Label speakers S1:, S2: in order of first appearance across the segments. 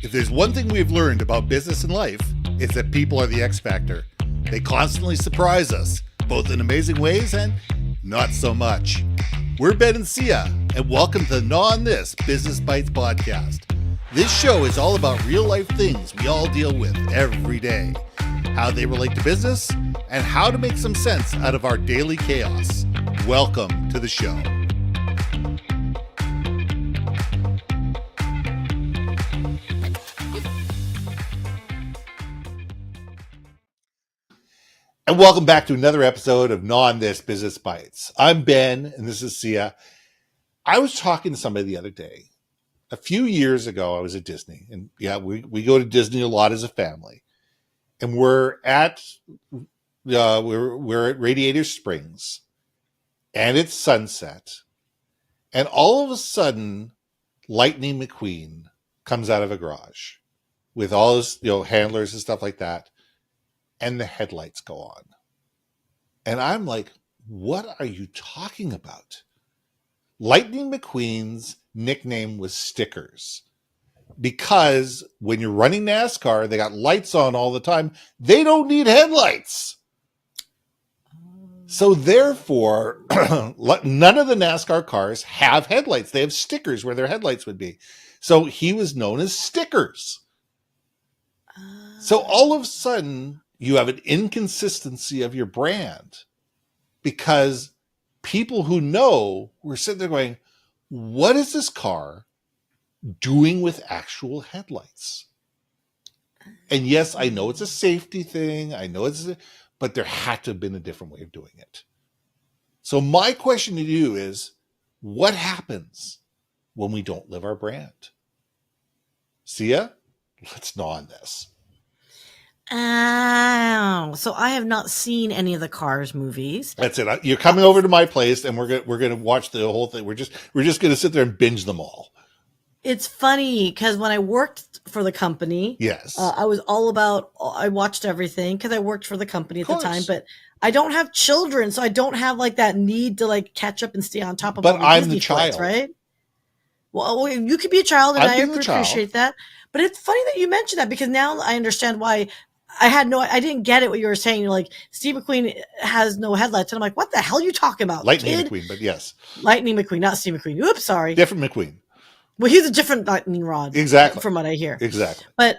S1: If there's one thing we've learned about business and life, it's that people are the X factor. They constantly surprise us, both in amazing ways and not so much. We're Ben and Syya, and welcome to the Gnaw on This Business Bites podcast. This show is all about real life things we all deal with every day, how they relate to business, and how to make some sense out of our daily chaos. Welcome to the show. And welcome back to another episode of Gnaw on This Business Bites. I'm Ben, and this is Syya. I was talking to somebody the other day. A few years ago, I was at Disney, and we go to Disney a lot as a family. And we're at Radiator Springs, and it's sunset, and all of a sudden, Lightning McQueen comes out of a garage with all his handlers and stuff like that, and the headlights go on, and I'm like, "What are you talking about?" Lightning McQueen's nickname was Stickers. Because when you're running NASCAR, they got lights on all the time. They don't need headlights. So therefore, none of the NASCAR cars have headlights. They have stickers where their headlights would be. So he was known as Stickers. So all of a sudden, you have an inconsistency of your brand because people who know were sitting there going, what is this car doing with actual headlights? And yes, I know it's a safety thing. But there had to have been a different way of doing it. So my question to you is, what happens when we don't live our brand? Syya, let's gnaw on this.
S2: Oh, so I have not seen any of the Cars movies.
S1: That's it. You're coming over to my place, and we're gonna watch the whole thing. We're just gonna sit there and binge them all.
S2: It's funny because when I worked for the company,
S1: yes,
S2: I watched everything because I worked for the company at the time, but I don't have children, so I don't have like that need to like catch up and stay on top of all the Disney flights, right? Well, you could be a child, and I appreciate that. But it's funny that you mentioned that because now I understand why. I didn't get it what you were saying. You're like, Steve McQueen has no headlights. And I'm like, what the hell are you talking about?
S1: Lightning McQueen, but yes.
S2: Lightning McQueen, not Steve McQueen. Oops, sorry.
S1: Different McQueen.
S2: Well, he's a different lightning rod.
S1: Exactly.
S2: From what I hear.
S1: Exactly.
S2: But,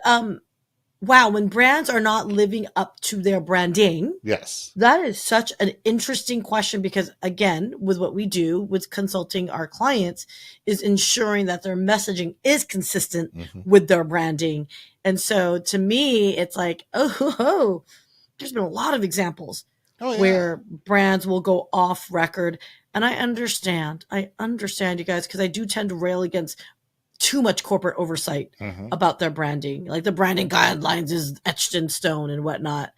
S2: wow, when brands are not living up to their branding.
S1: Yes.
S2: That is such an interesting question because, again, with what we do with consulting our clients is ensuring that their messaging is consistent with their branding. And so to me, it's like, there's been a lot of examples where brands will go off record. And I understand you guys, because I do tend to rail against too much corporate oversight about their branding. Like the branding guidelines is etched in stone and whatnot,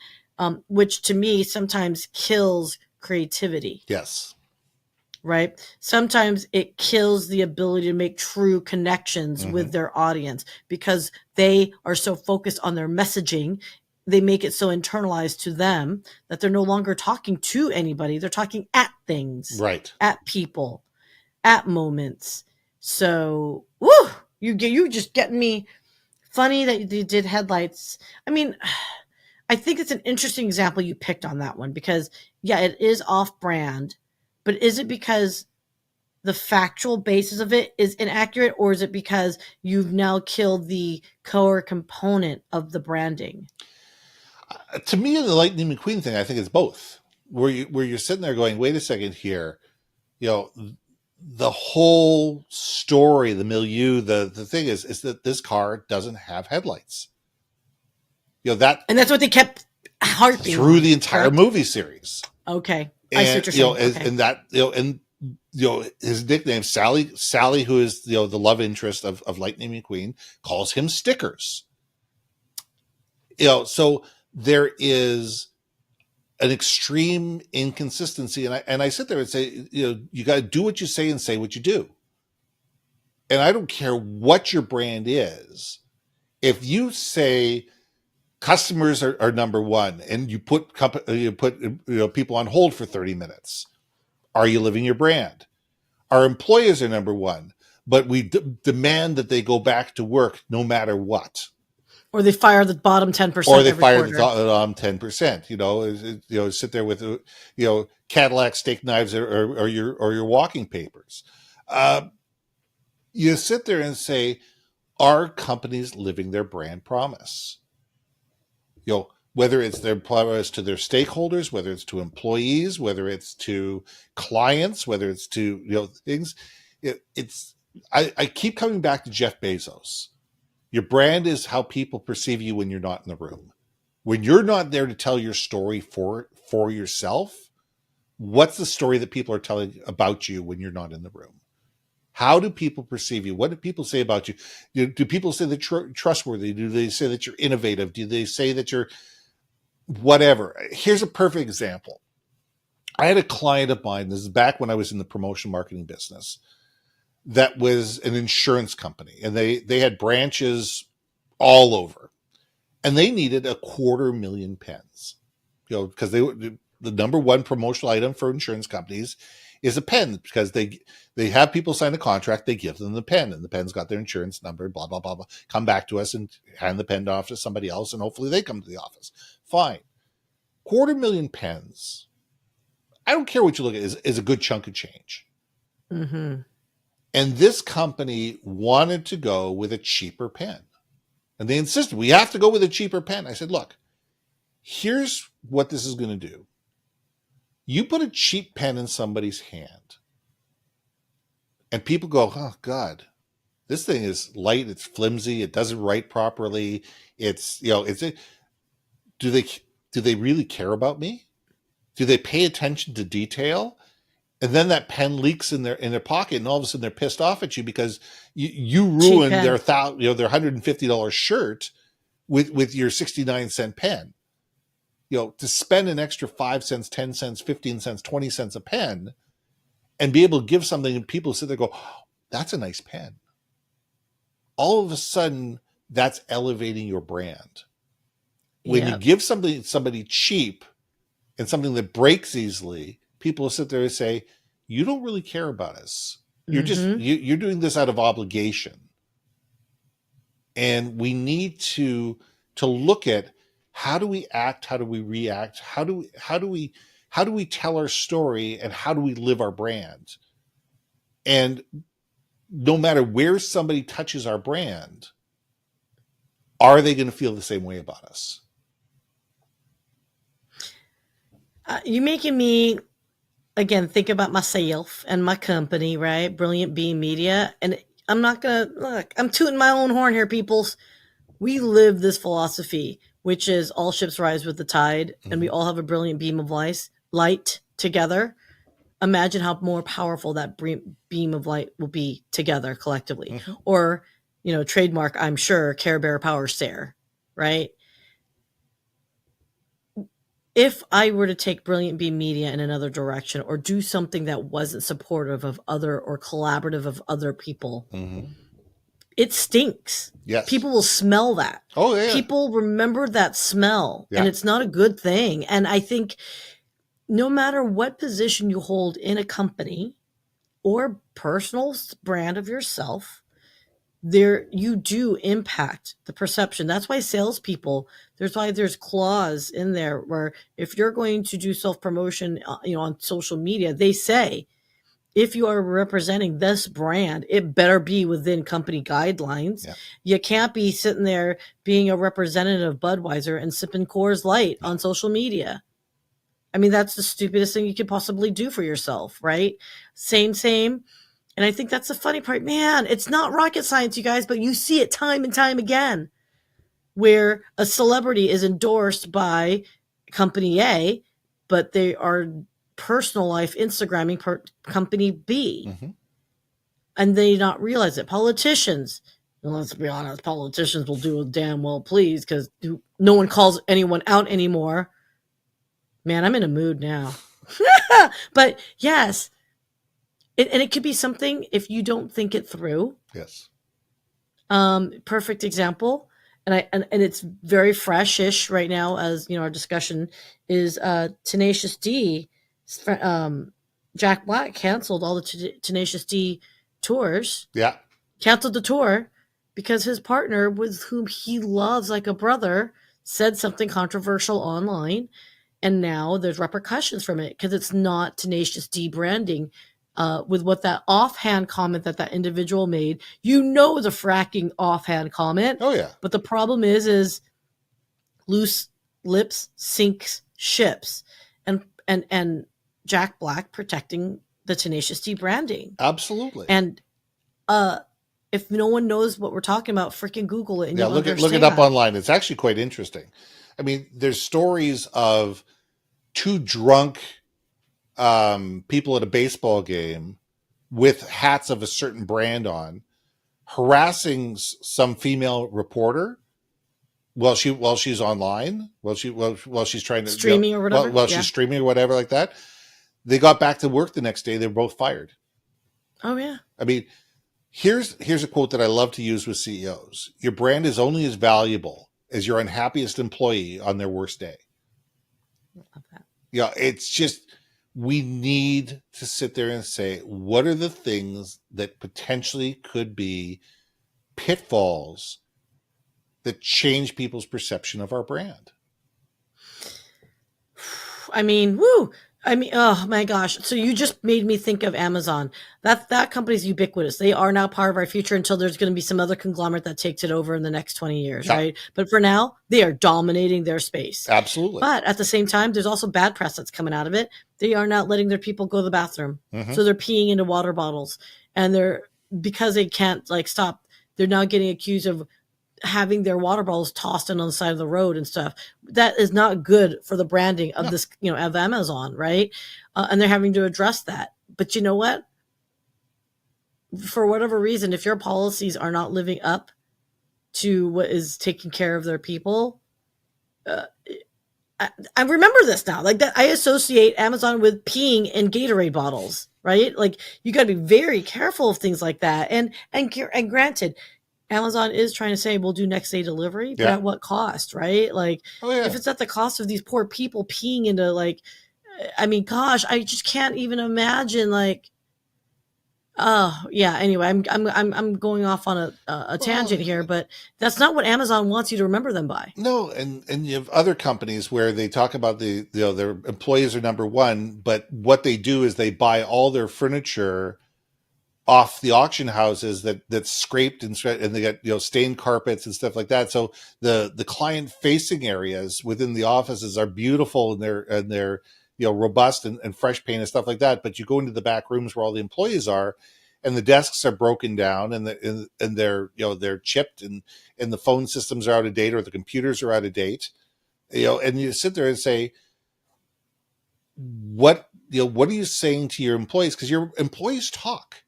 S2: which to me sometimes kills creativity.
S1: Yes.
S2: Right? Sometimes it kills the ability to make true connections with their audience because they are so focused on their messaging. They make it so internalized to them that they're no longer talking to anybody. They're talking at things,
S1: right? At
S2: people, at moments. So, you just getting me. Funny that you did headlights. I mean, I think it's an interesting example you picked on that one because, it is off-brand. But is it because the factual basis of it is inaccurate, or is it because you've now killed the core component of the branding?
S1: To me, the Lightning McQueen thing, I think it's both. Where you're sitting there going, wait a second here, the whole story, the milieu, the thing is that this car doesn't have headlights. And
S2: that's what they kept harping
S1: through the entire movie series.
S2: Okay.
S1: And his nickname, Sally, who is the love interest of Lightning McQueen, calls him Stickers. So there is an extreme inconsistency, and I sit there and say, you got to do what you say and say what you do. And I don't care what your brand is. If you say customers are number one, and you put people on hold for 30 minutes. Are you living your brand? Our employees are number one, but we demand that they go back to work no matter what.
S2: Or they fire the bottom 10%
S1: Or they
S2: every
S1: fire
S2: quarter.
S1: the 10%. Sit there with Cadillac steak knives or your walking papers. You sit there and say, are companies living their brand promise? Whether it's their promise to their stakeholders, whether it's to employees, whether it's to clients, whether it's to things. I keep coming back to Jeff Bezos. Your brand is how people perceive you when you're not in the room. When you're not there to tell your story for yourself, what's the story that people are telling about you when you're not in the room? How do people perceive you? What do people say about you? Do people say that you're trustworthy? Do they say that you're innovative? Do they say that you're whatever? Here's a perfect example. I had a client of mine, this is back when I was in the promotion marketing business, that was an insurance company, and they had branches all over, and they needed 250,000 pens, because the number one promotional item for insurance companies is a pen, because they have people sign a contract, they give them the pen, and the pen's got their insurance number, blah, blah, blah, blah, come back to us and hand the pen off to somebody else, and hopefully they come to the office. Fine. 250,000 pens, I don't care what you look at, is a good chunk of change.
S2: Mm-hmm.
S1: And this company wanted to go with a cheaper pen. And they insisted, we have to go with a cheaper pen. I said, look, here's what this is going to do. You put a cheap pen in somebody's hand, and people go, oh, God, this thing is light, it's flimsy, it doesn't write properly. Do they really care about me? Do they pay attention to detail? And then that pen leaks in their pocket, and all of a sudden they're pissed off at you because you ruined their $150 shirt with your 69-cent pen. To spend an extra 5 cents, 10 cents, 15 cents, 20 cents a pen, and be able to give something, and people sit there and go, oh, that's a nice pen. All of a sudden, that's elevating your brand. When you give somebody cheap and something that breaks easily, people will sit there and say, you don't really care about us. You're just, you're doing this out of obligation. And we need to look at, how do we act? How do we react? How do we tell our story, and how do we live our brand? And no matter where somebody touches our brand, are they going to feel the same way about us?
S2: You're making me, again, think about myself and my company, right? Brilliant Beam Media. And I'm not going to, look, I'm tooting my own horn here, peoples. We live this philosophy, which is all ships rise with the tide, and we all have a brilliant beam of light together. Imagine how more powerful that beam of light will be together collectively. Or, trademark, I'm sure, Care Bear Power Stare, right? If I were to take Brilliant Beam Media in another direction, or do something that wasn't supportive of other or collaborative of other people, it stinks.
S1: Yes.
S2: People will smell that.
S1: Oh, yeah.
S2: People remember that smell, and it's not a good thing. And I think no matter what position you hold in a company or personal brand of yourself, you do impact the perception. That's why salespeople, there's clause in there where if you're going to do self-promotion, on social media, they say, if you are representing this brand, it better be within company guidelines. Yeah. You can't be sitting there being a representative of Budweiser and sipping Coors Light on social media. I mean, that's the stupidest thing you could possibly do for yourself, right? Same. And I think that's the funny part. Man, it's not rocket science, you guys, but you see it time and time again, where a celebrity is endorsed by company A, but they are personal life Instagramming company B. And they not realize it. Politicians, let's be honest, politicians will do a damn well please, because no one calls anyone out anymore. Man, I'm in a mood now. But yes, and it could be something if you don't think it through.
S1: Yes.
S2: Perfect example. And it's very fresh-ish right now, as our discussion is Tenacious D. Jack Black canceled all the Tenacious D tours,
S1: Yeah.
S2: canceled the tour because his partner, with whom he loves like a brother, said something controversial online, and now there's repercussions from it because it's not Tenacious D branding. With what that offhand comment that individual made, you know, the fracking offhand comment.
S1: Oh yeah.
S2: But the problem is loose lips sinks ships, and Jack Black protecting the Tenacious D branding.
S1: Absolutely.
S2: And if no one knows what we're talking about, freaking Google it and
S1: Yeah,
S2: you'll
S1: look
S2: understand.
S1: it up online. It's actually quite interesting. I mean, there's stories of two drunk people at a baseball game with hats of a certain brand on, harassing some female reporter while she's online, while she's trying to
S2: Streaming or whatever.
S1: while
S2: Yeah.
S1: she's streaming or whatever like that. They got back to work the next day. They were both fired.
S2: Oh yeah.
S1: I mean, here's a quote that I love to use with CEOs. Your brand is only as valuable as your unhappiest employee on their worst day.
S2: Love that.
S1: Yeah, it's just, we need to sit there and say, what are the things that potentially could be pitfalls that change people's perception of our brand?
S2: I mean, woo. I mean, oh my gosh. So you just made me think of Amazon. That company's ubiquitous. They are now part of our future until there's going to be some other conglomerate that takes it over in the next 20 years,
S1: Yeah.
S2: right? But for now, they are dominating their space.
S1: Absolutely.
S2: But at the same time, there's also bad press that's coming out of it. They are not letting their people go to the bathroom.
S1: Mhm.
S2: So they're peeing into water bottles. And because they can't like stop, they're now getting accused of having their water bottles tossed in on the side of the road and stuff. That is not good for the branding of this, of Amazon, right? And they're having to address that. But you know what? For whatever reason, if your policies are not living up to what is taking care of their people, I remember this now. Like that, I associate Amazon with peeing in Gatorade bottles, right? Like you got to be very careful of things like that. And granted, Amazon is trying to say we'll do next day delivery, but at what cost, right? Like, if it's at the cost of these poor people peeing into, like, I mean, gosh, I just can't even imagine. Like, oh yeah. Anyway, I'm going off on a tangent here, but that's not what Amazon wants you to remember them by.
S1: No, and you have other companies where they talk about their employees are number one, but what they do is they buy all their furniture off the auction houses that's scraped and they got stained carpets and stuff like that. So the client facing areas within the offices are beautiful and they're robust and fresh paint and stuff like that. But you go into the back rooms where all the employees are, and the desks are broken down and they're chipped and the phone systems are out of date or the computers are out of date. And you sit there and say, what are you saying to your employees? Because your employees talk.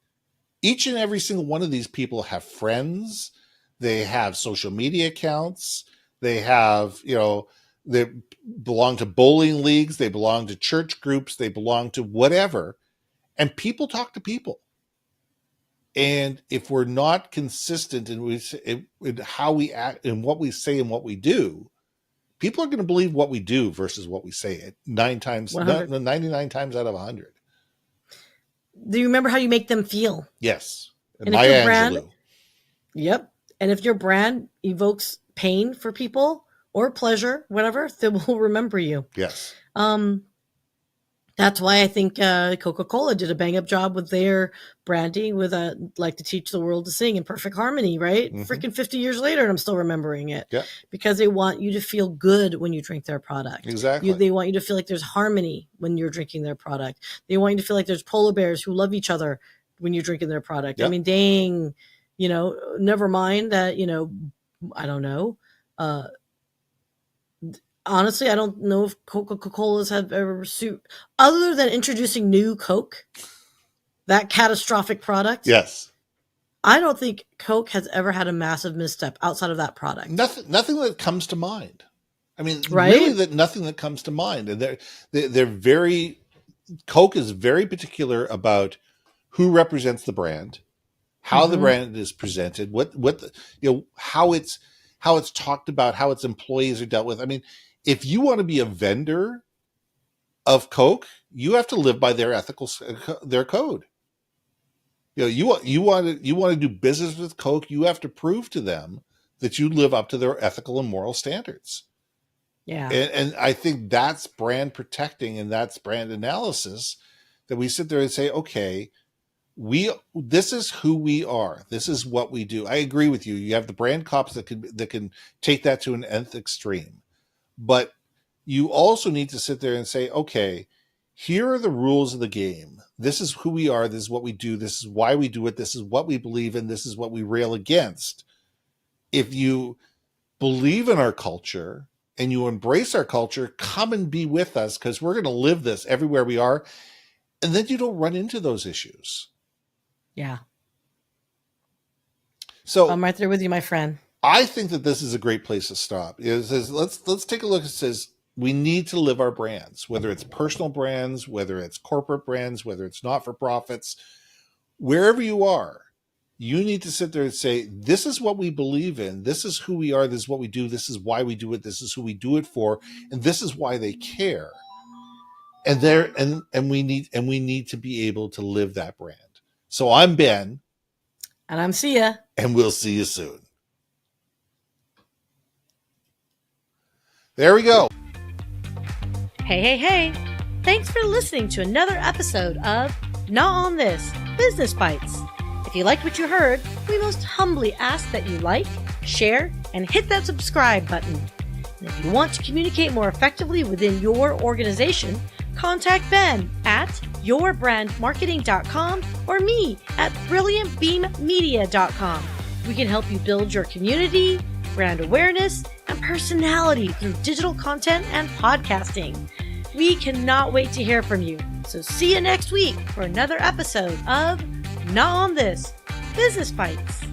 S1: Each and every single one of these people have friends. They have social media accounts. They have, they belong to bowling leagues. They belong to church groups. They belong to whatever. And people talk to people. And if we're not consistent in how we act and what we say and what we do, people are going to believe what we do versus what we say it 99 times out of 100.
S2: Do you remember how you make them feel?
S1: Yes.
S2: And if your brand, yep. And if your brand evokes pain for people or pleasure, whatever, they will remember you.
S1: Yes.
S2: That's why I think Coca-Cola did a bang-up job with their branding with like to teach the world to sing in perfect harmony, right? Mm-hmm. Freaking 50 years later, and I'm still remembering it.
S1: Yeah.
S2: Because they want you to feel good when you drink their product.
S1: Exactly.
S2: They want you to feel like there's harmony when you're drinking their product. They want you to feel like there's polar bears who love each other when you're drinking their product. Yep. I mean, dang, never mind that, I don't know. Honestly, I don't know if Coca-Cola's have ever other than introducing new Coke, that catastrophic product.
S1: Yes.
S2: I don't think Coke has ever had a massive misstep outside of that product.
S1: Nothing that comes to mind. I mean,
S2: right?
S1: Really nothing that comes to mind. And they're very, Coke is very particular about who represents the brand, how the brand is presented, how it's talked about, how its employees are dealt with. I mean, if you want to be a vendor of Coke, you have to live by their code. You want to do business with Coke, you have to prove to them that you live up to their ethical and moral standards.
S2: Yeah.
S1: And I think that's brand protecting, and that's brand analysis, that we sit there and say, okay, this is who we are. This is what we do. I agree with you. You have the brand cops that can take that to an nth extreme. But you also need to sit there and say, okay, here are the rules of the game. This is who we are. This is what we do. This is why we do it. This is what we believe in. This is what we rail against. If you believe in our culture and you embrace our culture, come and be with us, because we're going to live this everywhere we are. And then you don't run into those issues.
S2: Yeah.
S1: So
S2: I'm right there with you, my friend.
S1: I think that this is a great place to stop. Let's take a look. It says we need to live our brands, whether it's personal brands, whether it's corporate brands, whether it's not-for-profits, wherever you are. You need to sit there and say, this is what we believe in. This is who we are. This is what we do. This is why we do it. This is who we do it for. And this is why they care. And we need to be able to live that brand. So I'm Ben.
S2: And I'm Syya.
S1: And we'll see you soon. There we go.
S2: Hey. Thanks for listening to another episode of Not On This, Business Bites. If you liked what you heard, we most humbly ask that you like, share, and hit that subscribe button. And if you want to communicate more effectively within your organization, contact Ben at yourbrandmarketing.com or me at brilliantbeammedia.com. We can help you build your community, brand awareness, and personality through digital content and podcasting. We cannot wait to hear from you. So see you next week for another episode of Not On This, Business Bites.